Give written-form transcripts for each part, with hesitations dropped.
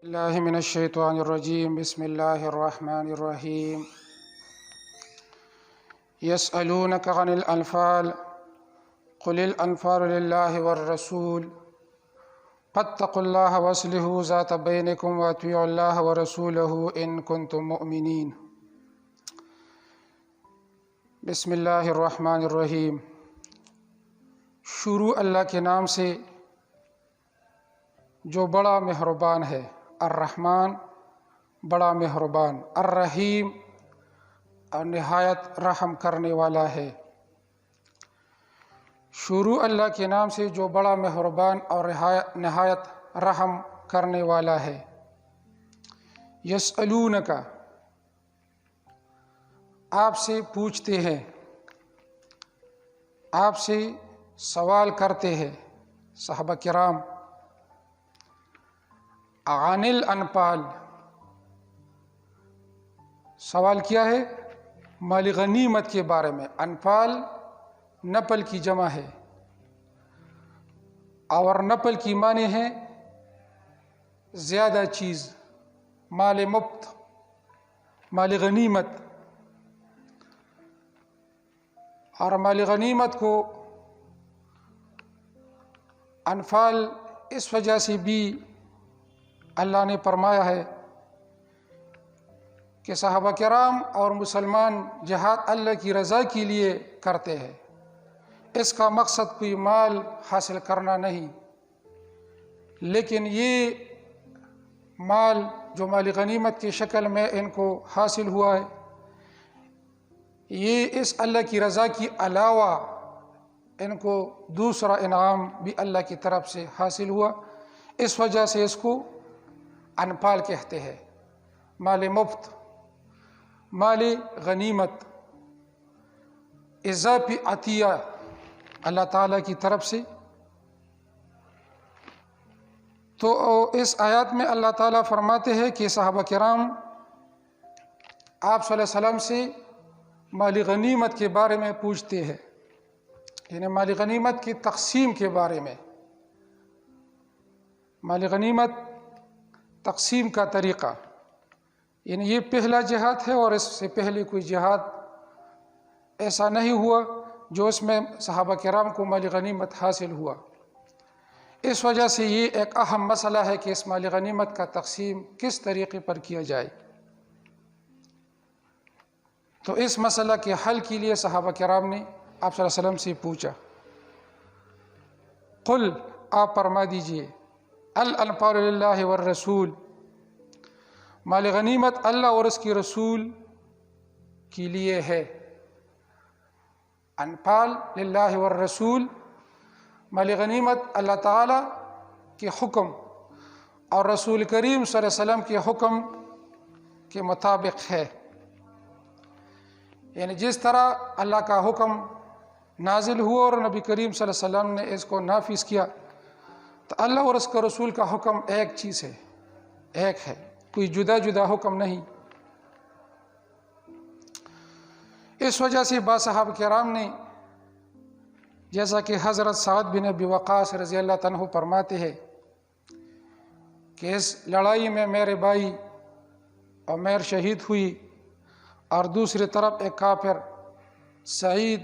اللہ من الشیطان الرجیم بسم اللہ الرحمن الرحیم یسألونک عن الانفال قل الانفال للہ والرسول فاتقوا اللہ واصلحوا ذات بینکم واطیعوا اللہ ورسولہ ان کنتم مؤمنین۔ بسم اللہ الرحمن الرحیم۔ شروع اللہ کے نام سے جو بڑا مہربان ہے، الرحمن بڑا مہربان، الرحیم اور نہایت رحم کرنے والا ہے۔ شروع اللہ کے نام سے جو بڑا مہربان اور نہایت رحم کرنے والا ہے۔ یسألونک، آپ سے پوچھتے ہیں، آپ سے سوال کرتے ہیں صحابہ کرام، عن الانفال، سوال کیا ہے؟ مال غنیمت کے بارے میں۔ انفال نفل کی جمع ہے اور نفل کی معنی ہے زیادہ چیز، مال مفت، مال غنیمت۔ اور مال غنیمت کو انفال اس وجہ سے بھی اللہ نے فرمایا ہے کہ صحابہ کرام اور مسلمان جہاد اللہ کی رضا کے لیے کرتے ہیں، اس کا مقصد کوئی مال حاصل کرنا نہیں، لیکن یہ مال جو مال غنیمت کی شکل میں ان کو حاصل ہوا ہے، یہ اس اللہ کی رضا کے علاوہ ان کو دوسرا انعام بھی اللہ کی طرف سے حاصل ہوا، اس وجہ سے اس کو انفال کہتے ہیں۔ مال مفت، مال غنیمت، اضافی عطیہ اللہ تعالیٰ کی طرف سے۔ تو اس آیات میں اللہ تعالیٰ فرماتے ہیں کہ صحابہ کرام آپ صلی اللہ علیہ وسلم سے مال غنیمت کے بارے میں پوچھتے ہیں، یعنی مال غنیمت کی تقسیم کے بارے میں، مال غنیمت تقسیم کا طریقہ، یعنی یہ پہلا جہاد ہے اور اس سے پہلے کوئی جہاد ایسا نہیں ہوا جو اس میں صحابہ کرام کو مال غنیمت حاصل ہوا۔ اس وجہ سے یہ ایک اہم مسئلہ ہے کہ اس مال غنیمت کا تقسیم کس طریقے پر کیا جائے۔ تو اس مسئلہ کے حل کے لیے صحابہ کرام نے آپ صلی اللہ علیہ وسلم سے پوچھا، قل، آپ فرما دیجئے، الانفال للہ والرسول، مال غنیمت اللہ اور اس کے رسول کے لیے ہے۔ انفال للہ والرسول، مال غنیمت اللہ تعالیٰ کے حکم اور رسول کریم صلی اللہ علیہ وسلم کے حکم کے مطابق ہے، یعنی جس طرح اللہ کا حکم نازل ہوا اور نبی کریم صلی اللہ علیہ وسلم نے اس کو نافذ کیا، تو اللہ اور اس کا رسول کا حکم ایک چیز ہے، ایک ہے، کوئی جدا جدا حکم نہیں۔ اس وجہ سے بعض صحابہ کرام نے، جیسا کہ حضرت سعد بن ابی وقاص رضی اللہ عنہ فرماتے ہیں کہ اس لڑائی میں میرے بھائی عمیر شہید ہوئی اور دوسری طرف ایک کافر سعید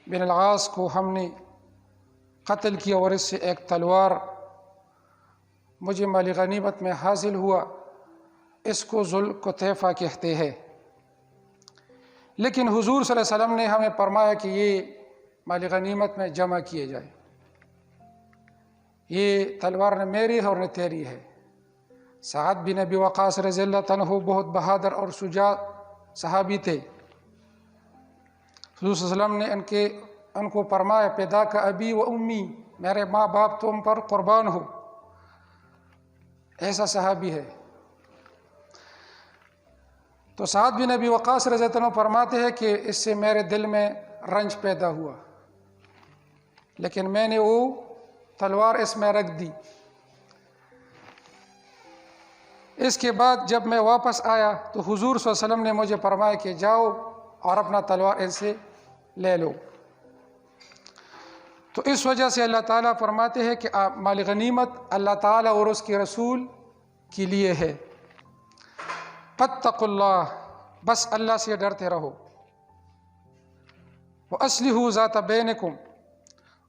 بن العاص کو ہم نے قتل کیا اور اس سے ایک تلوار مجھے مال غنیمت میں حاصل ہوا، اس کو ذو القطیفہ کہتے ہیں۔ لیکن حضور صلی اللہ علیہ وسلم نے ہمیں فرمایا کہ یہ مال غنیمت میں جمع کیے جائے، یہ تلوار نہ میری ہے اور نہ تیری ہے۔ سعد بن ابی وقاص رضی اللہ عنہ بہت بہادر اور شجاع صحابی تھے۔ حضور صلی اللہ علیہ وسلم نے ان کو فرمایا، پیدا کا ابی و امی، میرے ماں باپ تم پر قربان ہو، ایسا صحابی ہے۔ تو سعد بن ابی وقاص رضی اللہ عنہ فرماتے ہیں کہ اس سے میرے دل میں رنج پیدا ہوا، لیکن میں نے وہ تلوار اس میں رکھ دی۔ اس کے بعد جب میں واپس آیا تو حضور صلی اللہ علیہ وسلم نے مجھے فرمایا کہ جاؤ اور اپنا تلوار ان سے لے لو۔ تو اس وجہ سے اللہ تعالیٰ فرماتے ہیں کہ مال غنیمت اللہ تعالیٰ اور اس کے رسول کے لیے ہے۔ فاتقوا اللہ، بس اللہ سے ڈرتے رہو۔ وَأَصْلِحُوا ذَاتَ بَيْنِكُمْ،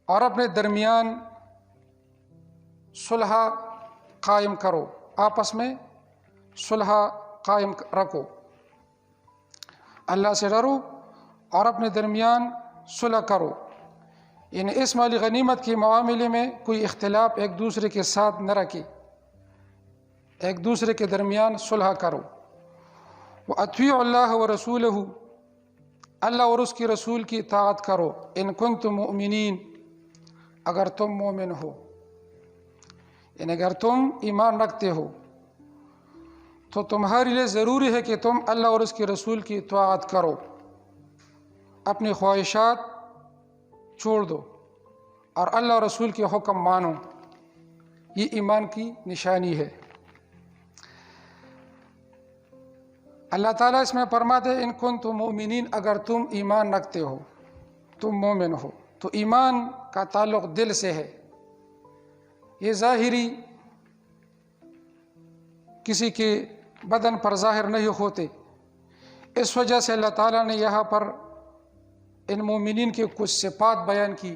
اور اپنے درمیان صلح قائم کرو، آپس میں صلح قائم رکھو۔ اللہ سے ڈرو اور اپنے درمیان صلح کرو، یعنی اس مالی غنیمت کے معاملے میں کوئی اختلاف ایک دوسرے کے ساتھ نہ رکھے، ایک دوسرے کے درمیان صلح کرو۔ وَأَطِیعُوا اللَّهَ وَرَسُولَهُ، اللہ اور اس کے رسول کی اطاعت کرو، ان کنتم مؤمنین، اگر تم مومن ہو، یعنی اگر تم ایمان رکھتے ہو تو تمہارے لیے ضروری ہے کہ تم اللہ اور اس کے رسول کی اطاعت کرو، اپنی خواہشات چھوڑ دو اور اللہ اور رسول کے حکم مانو۔ یہ ایمان کی نشانی ہے۔ اللہ تعالیٰ اس میں فرماتے ہیں ان کنتم مؤمنین، اگر تم ایمان رکھتے ہو، تم مومن ہو۔ تو ایمان کا تعلق دل سے ہے، یہ ظاہری کسی کے بدن پر ظاہر نہیں ہوتے۔ اس وجہ سے اللہ تعالیٰ نے یہاں پر ان مومنین کے کچھ صفات بیان کی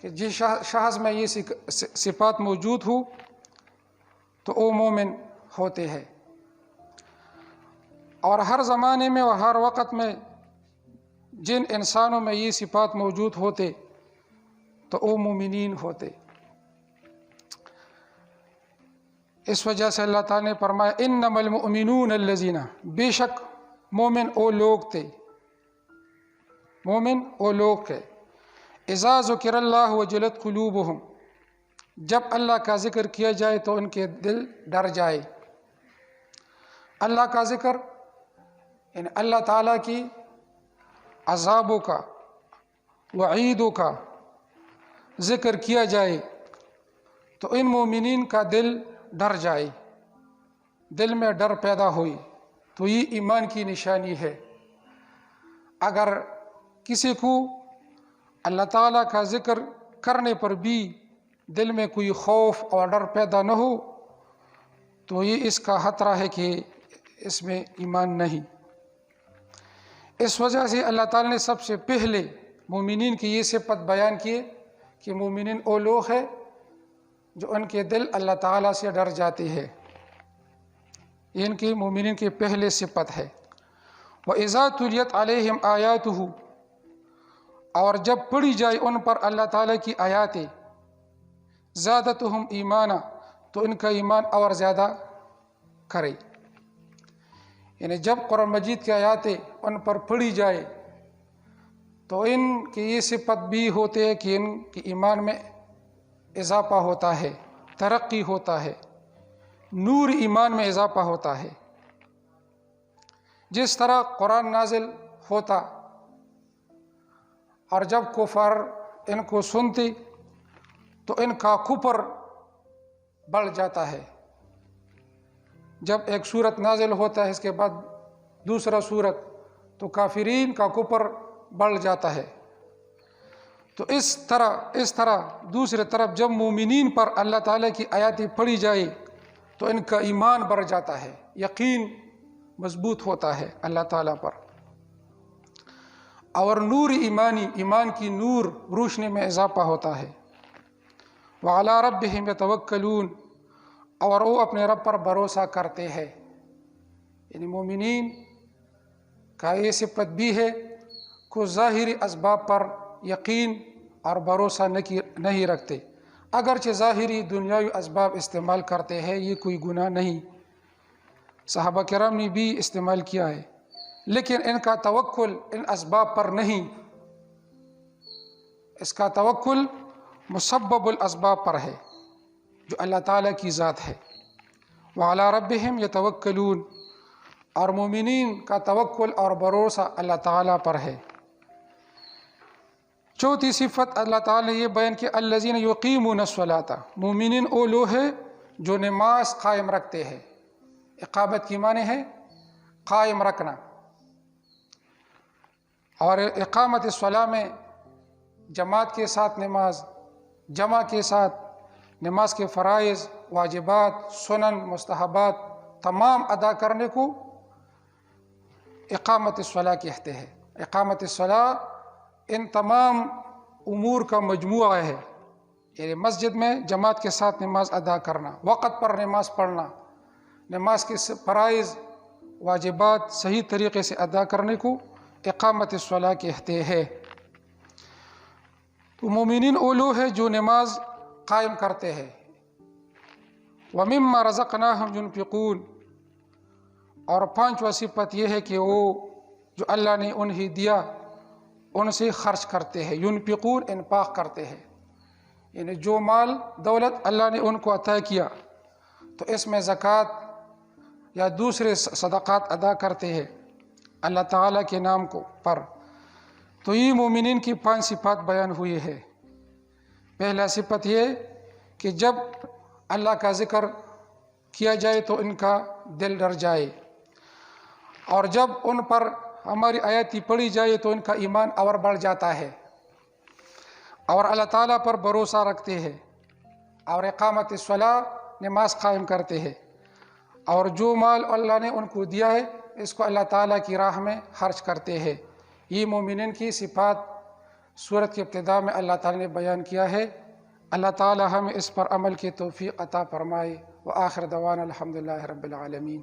کہ جس شخص میں یہ صفات موجود ہو تو وہ مومن ہوتے ہیں، اور ہر زمانے میں اور ہر وقت میں جن انسانوں میں یہ صفات موجود ہوتے تو وہ مومنین ہوتے۔ اس وجہ سے اللہ تعالیٰ نے فرمایا انما المؤمنون الذین، بے شک مومن وہ لوگ تھے، مومن وہ لوگ تھے، اذا ذکر اللہ وجلت قلوبہم، جب اللہ کا ذکر کیا جائے تو ان کے دل ڈر جائے۔ اللہ کا ذکر یعنی اللہ تعالیٰ کی عذابوں کا، وعیدوں کا ذکر کیا جائے تو ان مومنین کا دل ڈر جائے، دل میں ڈر پیدا ہوئی، تو یہ ایمان کی نشانی ہے۔ اگر کسی کو اللہ تعالیٰ کا ذکر کرنے پر بھی دل میں کوئی خوف اور ڈر پیدا نہ ہو تو یہ اس کا خطرہ ہے کہ اس میں ایمان نہیں۔ اس وجہ سے اللہ تعالیٰ نے سب سے پہلے مومنین کی یہ صفت بیان کی کہ مومنین وہ لوگ ہیں جو ان کے دل اللہ تعالیٰ سے ڈر جاتے ہیں، یہ ان کی مومنین کی پہلے صفت ہے۔ وَإِذَا تُلِيَتْ عَلَيْهِمْ آيَاتُهُ، اور جب پڑھی جائے ان پر اللہ تعالیٰ کی آیاتیں، زَادَتْهُمْ ایمانا، تو ان کا ایمان اور زیادہ کرے، یعنی جب قرآن مجید کی آیاتیں ان پر پڑھی جائے تو ان کی یہ صفت بھی ہوتے ہے کہ ان کی ایمان میں اضافہ ہوتا ہے، ترقی ہوتا ہے، نور ایمان میں اضافہ ہوتا ہے۔ جس طرح قرآن نازل ہوتا اور جب کفار ان کو سنتے تو ان کا کفر بڑھ جاتا ہے۔ جب ایک سورت نازل ہوتا ہے اس کے بعد دوسرا سورت تو کافرین کا کفر بڑھ جاتا ہے۔ تو اس طرح دوسری طرف جب مومنین پر اللہ تعالیٰ کی آیاتیں پڑھی جائے تو ان کا ایمان بڑھ جاتا ہے، یقین مضبوط ہوتا ہے اللہ تعالیٰ پر، اور نور ایمانی، ایمان کی نور روشنی میں اضافہ ہوتا ہے۔ وعلی ربہم یتوکلون، اور وہ اپنے رب پر بھروسہ کرتے ہیں، یعنی مومنین کا یہ صفت بھی ہے کہ ظاہری اسباب پر یقین اور بھروسہ نہیں رکھتے، اگرچہ ظاہری دنیاوی اسباب استعمال کرتے ہیں، یہ کوئی گناہ نہیں، صحابہ کرام نے بھی استعمال کیا ہے، لیکن ان کا توکل ان اسباب پر نہیں، اس کا توکل مسبب الاسباب پر ہے جو اللہ تعالیٰ کی ذات ہے۔ وعلی ربہم یتوکلون، اور مومنین کا توکل اور بھروسہ اللہ تعالیٰ پر ہے۔ چوتھی صفت اللہ تعالیٰ نے یہ بیان کہ الذین یقیمون الصلاۃ، مومنین وہ لوگ ہیں جو نماز قائم رکھتے ہیں۔ اقامت کی معنی ہے قائم رکھنا، اور اقامت الصلاۃ میں جماعت کے ساتھ نماز، جمع کے ساتھ نماز کے فرائض، واجبات، سنن، مستحبات تمام ادا کرنے کو اقامت الصلاح کہتے ہیں۔ اقامت الصلاح ان تمام امور کا مجموعہ ہے، یعنی مسجد میں جماعت کے ساتھ نماز ادا کرنا، وقت پر نماز پڑھنا، نماز کے فرائض واجبات صحیح طریقے سے ادا کرنے کو اقامت الصلاح کہتے ہیں۔ تو مومنین وہ لوگ ہیں جو نماز قائم کرتے ہیں۔ وَمِمَّا رَزَقْنَاهُمْ يُنْفِقُونَ، اور پانچواں صفت یہ ہے کہ وہ جو اللہ نے انہیں دیا ان سے خرچ کرتے ہیں۔ ينفقون، انفاق کرتے ہیں، یعنی جو مال دولت اللہ نے ان کو عطا کیا تو اس میں زکوٰۃ یا دوسرے صدقات ادا کرتے ہیں اللہ تعالیٰ کے نام کو پر۔ تو یہ مومنین کی 5 صفات بیان ہوئی ہے۔ پہلا صفت یہ کہ جب اللہ کا ذکر کیا جائے تو ان کا دل ڈر جائے، اور جب ان پر ہماری آیاتیں پڑھی جائے تو ان کا ایمان اور بڑھ جاتا ہے اور اللہ تعالیٰ پر بھروسہ رکھتے ہیں، اور اقامت الصلاح نماز قائم کرتے ہیں، اور جو مال اللہ نے ان کو دیا ہے اس کو اللہ تعالیٰ کی راہ میں خرچ کرتے ہیں۔ یہ مومنین کی صفات سورت کے ابتداء میں اللہ تعالیٰ نے بیان کیا ہے۔ اللہ تعالیٰ ہمیں اس پر عمل کی توفیق عطا فرمائے۔ وآخر دعوانا الحمدللہ رب العالمین۔